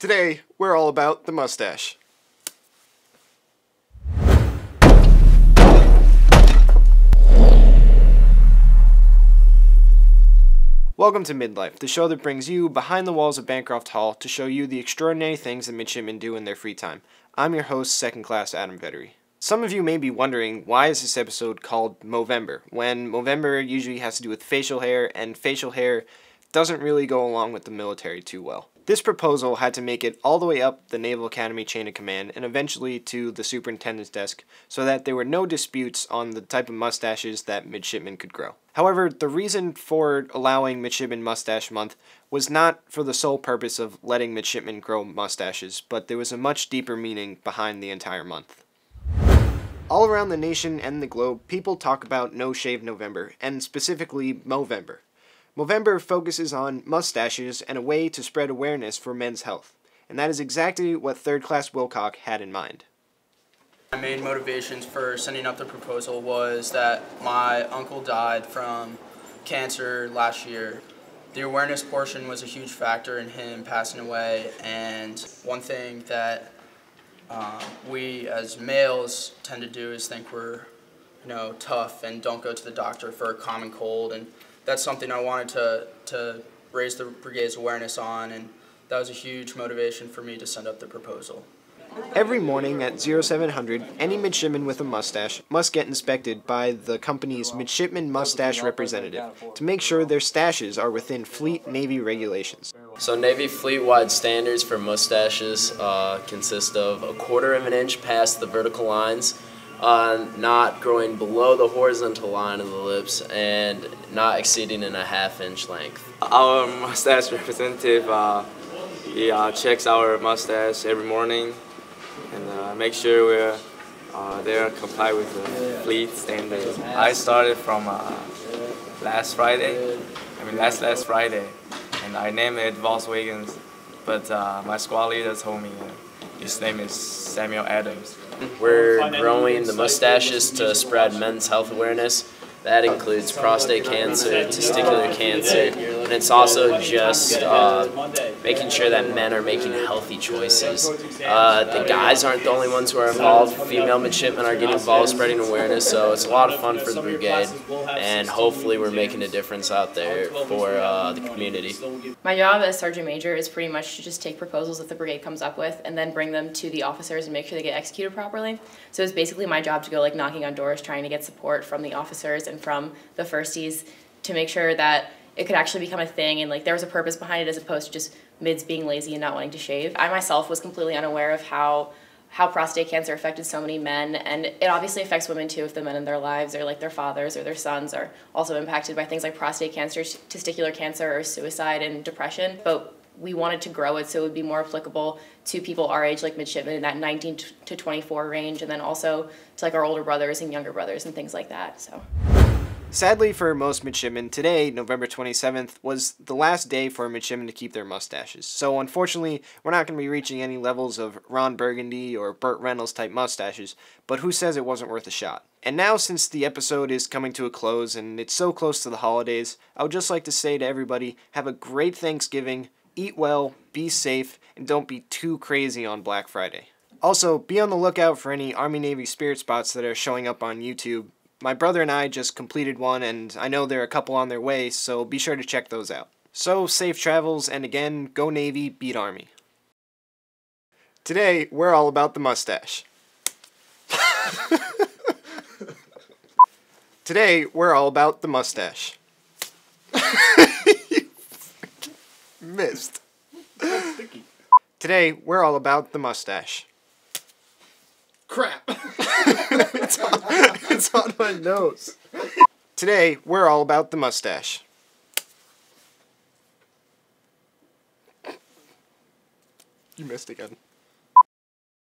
Today, we're all about the mustache. Welcome to MidLife, the show that brings you behind the walls of Bancroft Hall to show you the extraordinary things that midshipmen do in their free time. I'm your host, second class Adam Vetere. Some of you may be wondering, why is this episode called Movember, when Movember usually has to do with facial hair, and facial hair doesn't really go along with the military too well. This proposal had to make it all the way up the Naval Academy chain of command and eventually to the superintendent's desk so that there were no disputes on the type of mustaches that midshipmen could grow. However, the reason for allowing Midshipmen Mustache Month was not for the sole purpose of letting midshipmen grow mustaches, but there was a much deeper meaning behind the entire month. All around the nation and the globe, people talk about No Shave November, and specifically Movember. Movember focuses on mustaches and a way to spread awareness for men's health, and that is exactly what Third Class Wilcock had in mind. My main motivations for sending up the proposal was that my uncle died from cancer last year. The awareness portion was a huge factor in him passing away, and one thing that we as males tend to do is think we're tough and don't go to the doctor for a common cold, and that's something I wanted to raise the brigade's awareness on, and that was a huge motivation for me to send up the proposal. Every morning at 0700, any midshipman with a mustache must get inspected by the company's Midshipmen Mustache representative to make sure their stashes are within Fleet Navy regulations. So Navy fleet-wide standards for mustaches consist of 1/4 of an inch past the vertical lines, not growing below the horizontal line of the lips, and not exceeding in a 1/2 inch length. Our mustache representative he checks our mustache every morning and make sure we're they comply with the fleet standards. I started from last Friday, and I named it Volkswagen, but my squad leader told me his name is Samuel Adams. We're growing the mustaches to spread men's health awareness. That includes prostate cancer, testicular cancer, and it's also just making sure that men are making healthy choices. The guys aren't the only ones who are involved. Female midshipmen are getting involved, spreading awareness, so it's a lot of fun for the brigade, and hopefully we're making a difference out there for the community. My job as Sergeant Major is pretty much to just take proposals that the brigade comes up with and then bring them to the officers and make sure they get executed properly. So it's basically my job to go knocking on doors, trying to get support from the officers and from the firsties to make sure that it could actually become a thing and there was a purpose behind it as opposed to just mids being lazy and not wanting to shave. I myself was completely unaware of how prostate cancer affected so many men, and it obviously affects women too if the men in their lives or their fathers or their sons are also impacted by things like prostate cancer, testicular cancer, or suicide and depression. But we wanted to grow it so it would be more applicable to people our age, like midshipmen, in that 19 to 24 range, and then also to our older brothers and younger brothers and things like that. So. Sadly for most midshipmen, today, November 27th, was the last day for midshipmen to keep their mustaches. So unfortunately, we're not going to be reaching any levels of Ron Burgundy or Burt Reynolds type mustaches, but who says it wasn't worth a shot? And now, since the episode is coming to a close and it's so close to the holidays, I would just like to say to everybody, have a great Thanksgiving, eat well, be safe, and don't be too crazy on Black Friday. Also, be on the lookout for any Army-Navy spirit spots that are showing up on YouTube. My brother and I just completed one, and I know there are a couple on their way, so be sure to check those out. So, safe travels, and again, go Navy, beat Army. Today, we're all about the mustache. Today, we're all about the mustache. You missed. Today, we're all about the mustache. Crap. It's on my nose. Today, we're all about the mustache. You missed again.